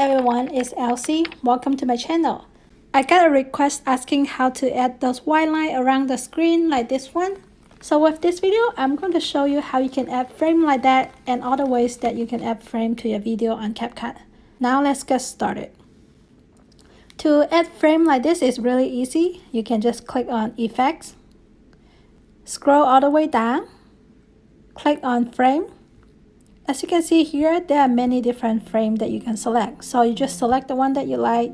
everyone, it's Elsie. Welcome to my channel. I got a request asking how to add those white lines around the screen like this one. So with this video, I'm going to show you how you can add frame like that and other ways that you can add frame to your video on Capcut. Now let's get started. To add frame like this is really easy. You can just click on Effects, scroll all the way down, click on Frame. As you can see here, there are many different frames that you can select. So you just select the one that you like.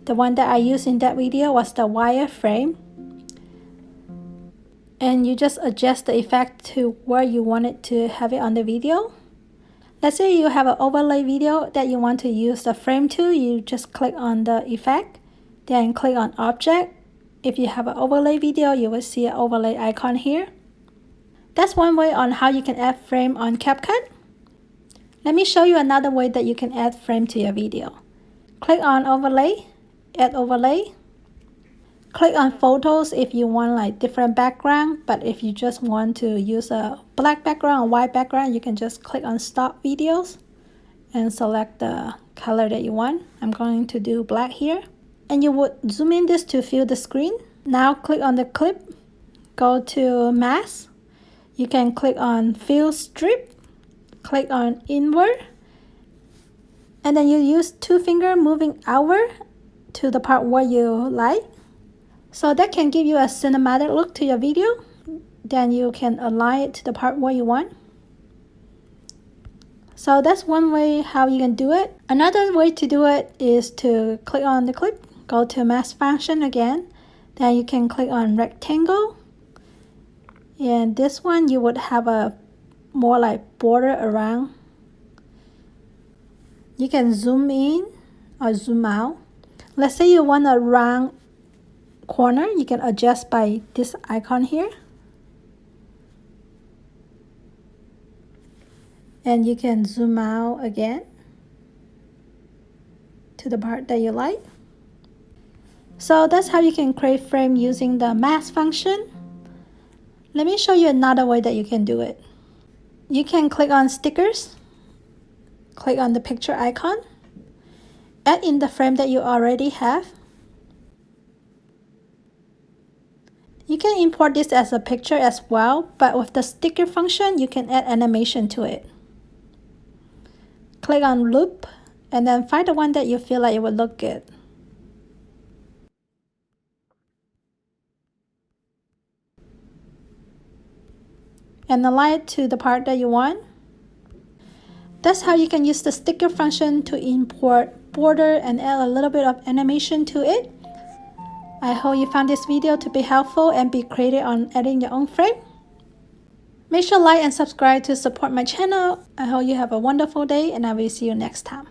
The one that I used in that video was the wire frame. And you just adjust the effect to where you want it to have it on the video. Let's say you have an overlay video that you want to use the frame to. You just click on the effect, then click on object. If you have an overlay video, you will see an overlay icon here. That's one way on how you can add frame on Capcut. Let me show you another way that you can add frame to your video. Click on overlay, add overlay. Click on photos if you want like different background, but if you just want to use a black background or white background, you can just click on stop videos and select the color that you want. I'm going to do black here. And you would zoom in this to fill the screen. Now click on the clip, go to mask. You can click on fill strip. Click on inward, and then you use two fingers moving outward to the part where you like. So that can give you a cinematic look to your video. Then you can align it to the part where you want. So that's one way how you can do it. Another way to do it is to click on the clip, go to mask function again. Then you can click on rectangle. And this one you would have a more like border around. You can zoom in or zoom out. Let's say you want a round corner, you can adjust by this icon here. And you can zoom out again to the part that you like. So that's how you can create frame using the mask function. Let me show you another way that you can do it. You can click on stickers, click on the picture icon, add in the frame that you already have. You can import this as a picture as well, but with the sticker function, you can add animation to it. Click on loop, and then find the one that you feel like it would look good. And align it to the part that you want. That's how you can use the sticker function to import border and add a little bit of animation to it. I hope you found this video to be helpful and be creative on adding your own frame. Make sure to like and subscribe to support my channel. I hope you have a wonderful day, and I will see you next time.